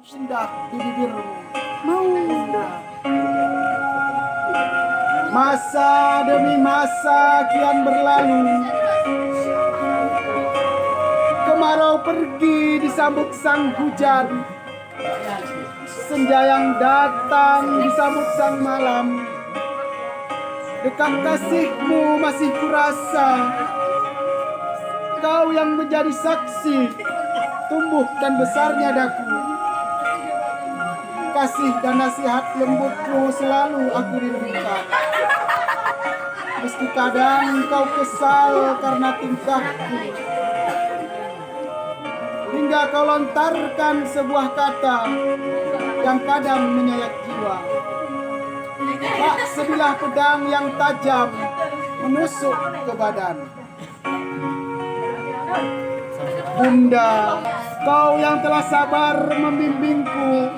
Indah di bibirmu. Mau. Masa demi masa kian berlalu. Kemarau pergi disambut sang hujan. Senja yang datang disambut sang malam. Dekat kasihmu masih kurasa. Kau yang menjadi saksi tumbuh dan besarnya daku. Kasih dan nasihat lembutmu selalu aku rindukan. Meski kadang kau kesal karena tingkahku, hingga kau lontarkan sebuah kata yang kadang menyayat jiwa. Tak sebilah pedang yang tajam menusuk ke badan. Bunda, kau yang telah sabar membimbingku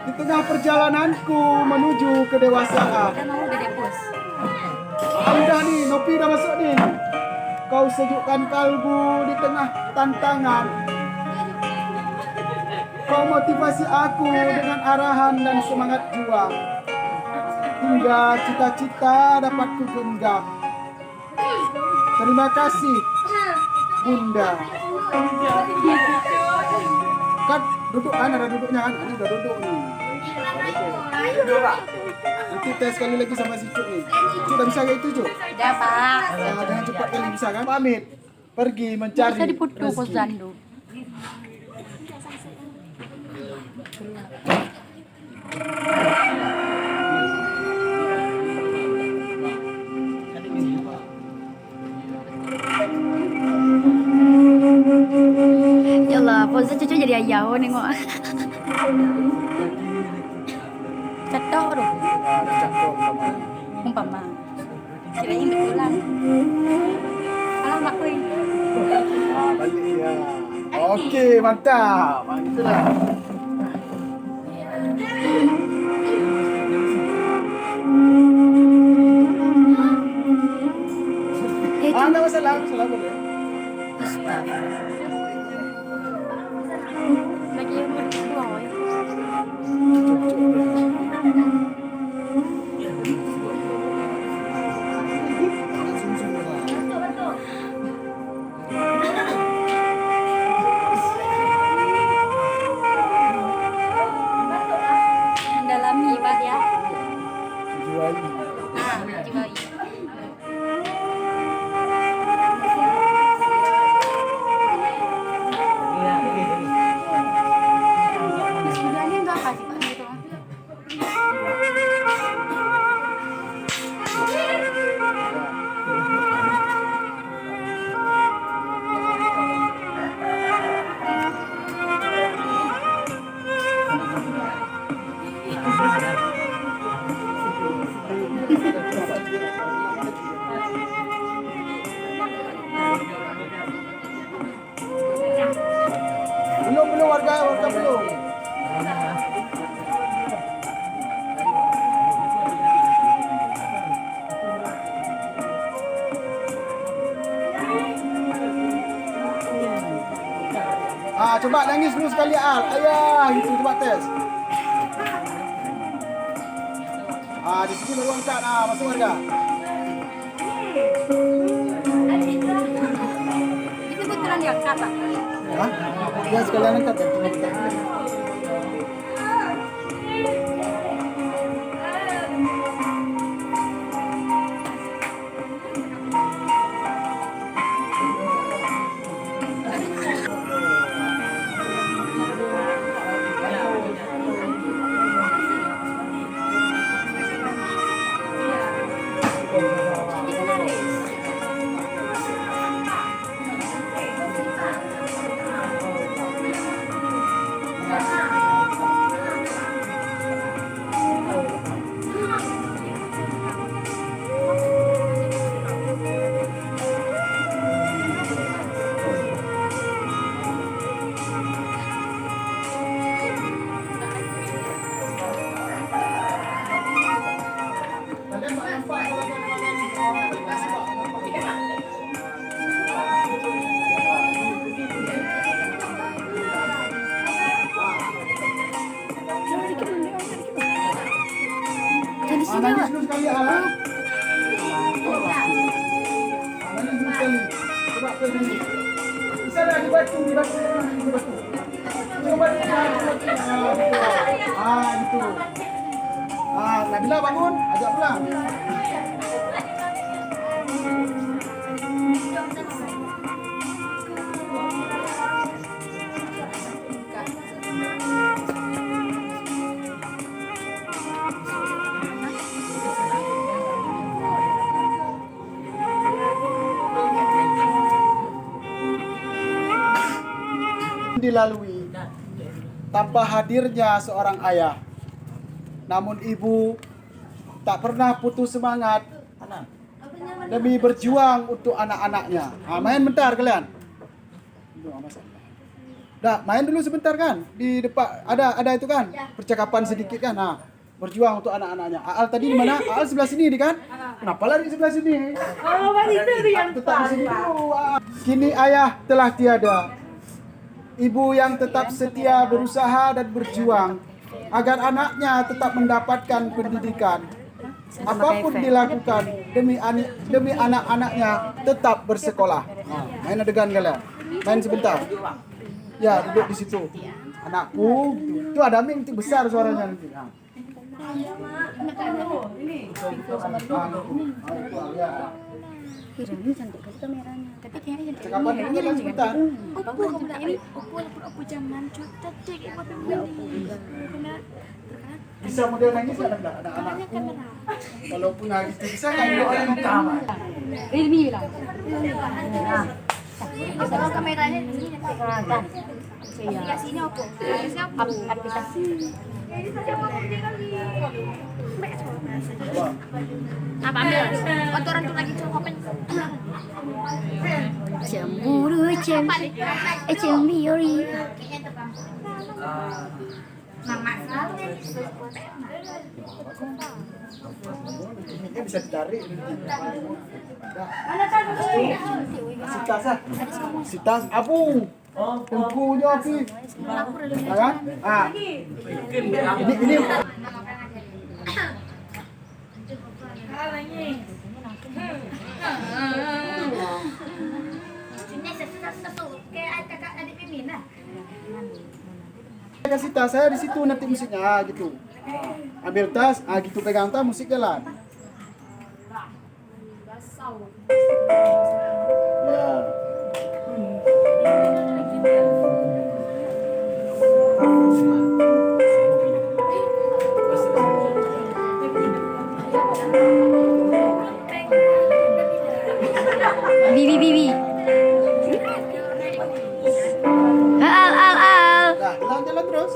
di tengah perjalananku menuju kedewasaan. Udah nih, Nopi udah masuk nih. Kau sejukkan kalbu di tengah tantangan. Kau motivasi aku dengan arahan dan semangat juang, hingga cita-cita dapat kugenggam. Terima kasih, Bunda. Kan duduk kan, ada duduknya kan? Ini udah duduk nih. Duduk Pak. Nanti tes sekali lagi sama si Cuk nih. Cuk udah bisa kayak itu Cuk? Udah Pak. Dengan cepat kali bisa kan? Pamit. Pergi mencari Bisa diputu rezeki. kos Zandu. Ya Allah, pose cucu jadi ayah nengok. Cetok tuh, umpama. Kirain betulan. Alamak kuy. Balik ya. Okey, mantap. Itulah. Ada masalah, salah boleh. Lagi yang berdua, woy. Mendalami Pak ya. Nah, jiwai. Sebenarnya itu apa sih Pak gitu? Belum warga belum. Coba nangis dulu sekali Al. Ayah, itu coba tes. Di sini baru angkat. Masuk warga. Itu betulan diangkat Pak. Ya sekalian angkat ya. batu. Coba di batu. Gitu. Nabila bangun, ajak pulang. Dilalui tanpa hadirnya seorang ayah, namun ibu tak pernah putus semangat demi berjuang untuk anak-anaknya. Main bentar kalian. Main dulu sebentar kan. Di depan ada itu kan, percakapan sedikit kan. Berjuang untuk anak-anaknya. Aal tadi di mana? Aal sebelah sini kan? Kenapa lari sebelah sini? Itu yang Tetap di sini dulu. Kini ayah telah tiada. Ibu yang tetap setia berusaha dan berjuang agar anaknya tetap mendapatkan pendidikan. Apapun dilakukan demi anak-anaknya tetap bersekolah. Main adegan kalian. Main sebentar. Ya, duduk di situ. Anakku, itu ada Ming, itu besar suaranya nanti. Ini cantik kali kameranya. Tapi kayaknya cantik. Kapan dulu kalian sebentar. Opo jangan cutek cek ibu Bisa model nangis ada enggak? Ada anak. Walaupun nangis bisa kan orang utama. Ini bilang. Kalau kameranya di sini kan. Aplikasinya opo? Aplikasi. Apa ambil? Kotoran tuh lagi copokin. Cemburu cembiri. Ini bisa ditarik. Sitas apung. Tengkunya api. Kan? Ini kasih tas saya di situ nanti musiknya gitu. Ambil tas, gitu pegang tas musik jalan. Ya. Bibi. Jalan terus.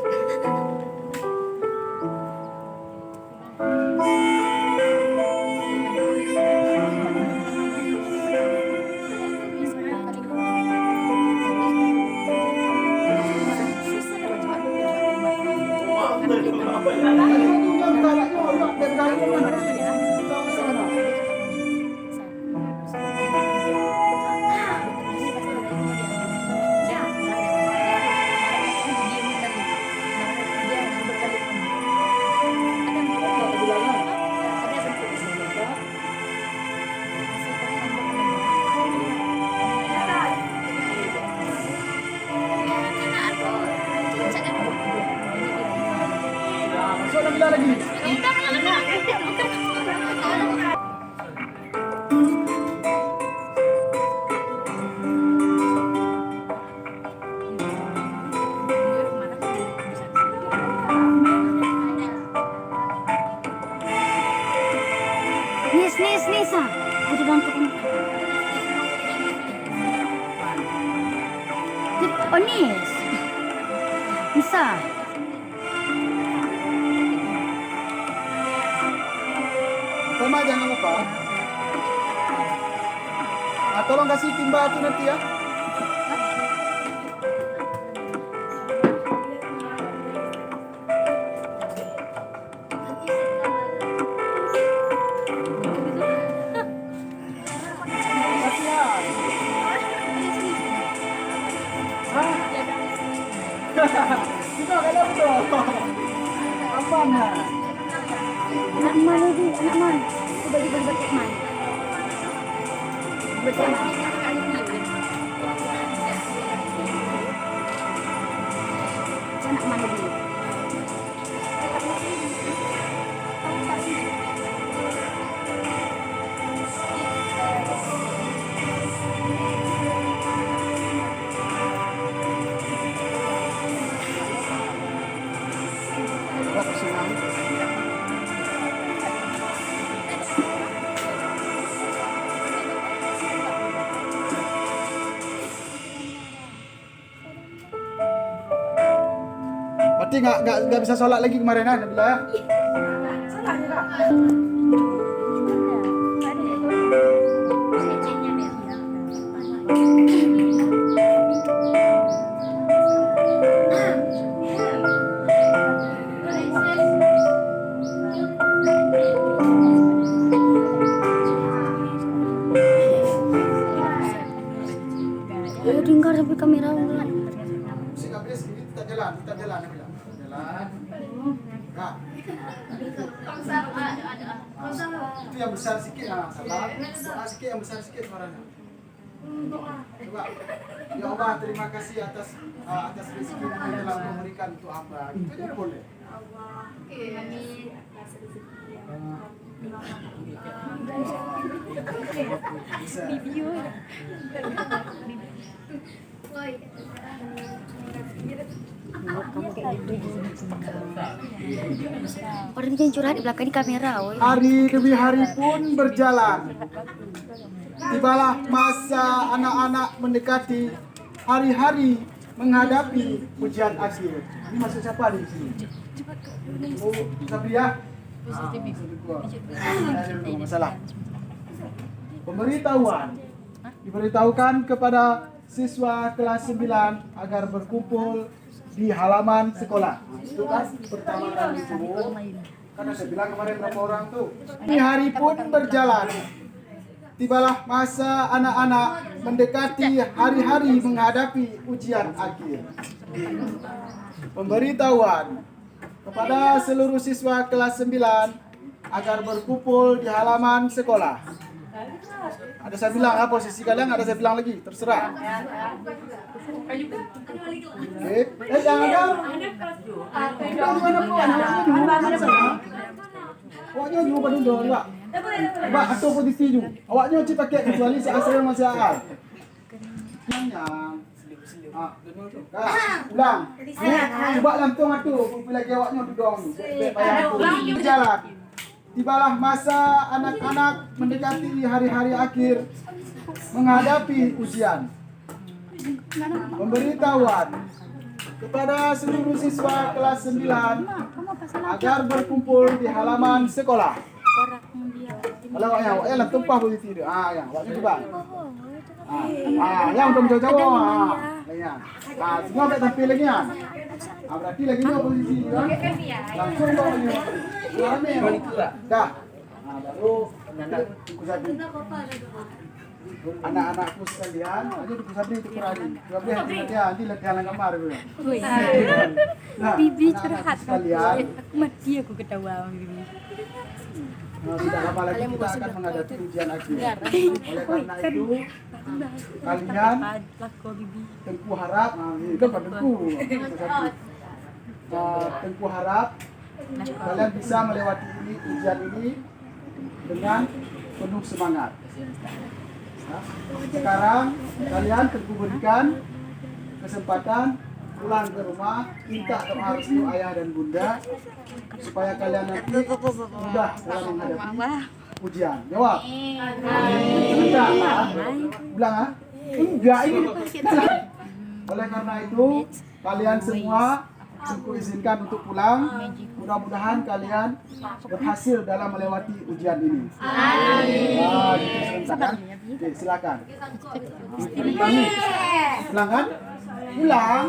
Masuk Nabila lagi. Nis, aku bantu kamu. Oh, Nis. Nisa. Mama jangan lupa. Tolong kasih timba itu nanti ya. Kita kalau betul. Apa nak? Anak man lagi, anak man. Aku bagi berbatik man. Bersama. anak mana dulu? Wah, senang. Berarti nggak bisa sholat lagi kemarin Nabila ya? Ayo dengar sampai kamera. Musik habis ini kita jalan Nabila. Jalan. Nah. Itu yang besar sikit salah. Doa sikit yang besar sikit suaranya. Coba. Ya Allah, terima kasih atas rezeki yang telah memberikan untuk hamba. Itu aja boleh. Bisa. Orang jangan curhat di belakang kamera. Hari demi hari pun berjalan. Tibalah masa anak-anak mendekati hari-hari menghadapi ujian akhir. Ini maksud siapa di sini? Oh, Sabria. Masalah. Pemberitahuan diberitahukan kepada siswa kelas 9 agar berkumpul di halaman sekolah. Itu kan pertama kali itu. Karena saya bilang kemarin berapa orang tuh. Ini hari pun berjalan. Tibalah masa anak-anak mendekati hari-hari menghadapi ujian akhir. Pemberitahuan kepada seluruh siswa kelas 9 agar berkumpul di halaman sekolah. Ada saya bilang posisi kalian, ada saya bilang lagi, terserah. Oke. Jangan dong. Awaknya juga pada dulu, Pak. Pak, atau posisi juga. Awaknya cip pakai kecuali si Asrul masih Aal. Yang ulang. Coba lantung atu, lagi awaknya dudung. Berjalan. Tibalah masa anak-anak mendekati hari-hari akhir menghadapi ujian. Pemberitahuan kepada seluruh siswa kelas 9 agar berkumpul di halaman sekolah. Kalau awaknya lah tumpah posisi dia. Yang awaknya coba. Yang untuk jauh-jauh. Semua tak tampil lagi ya. Berarti lagi ni posisi dia. Langsung bawa dia. Dah. Baru anak-anakku sekalian, aja di Sabri itu kurang. Sabri nanti latihan gambar dulu. Bibi curhat sekalian. Mati aku ketawa Bibi. Tidak lama lagi kita akan menghadapi ujian akhir. Oleh karena itu, kalian Tengku harap, ini kan Pak Tengku. Tengku harap kalian bisa melewati ujian ini dengan penuh semangat. Sekarang kalian Tengku berikan kesempatan pulang ke rumah, minta doa restu ayah dan bunda supaya kalian nanti mudah dalam menghadapi ujian. Jawab. Enggak. Bilang enggak ini. Oleh karena itu kalian semua aku izinkan untuk pulang. Mudah-mudahan kalian berhasil dalam melewati ujian ini. Amin. Oke, silakan. Pulang kan? Pulang.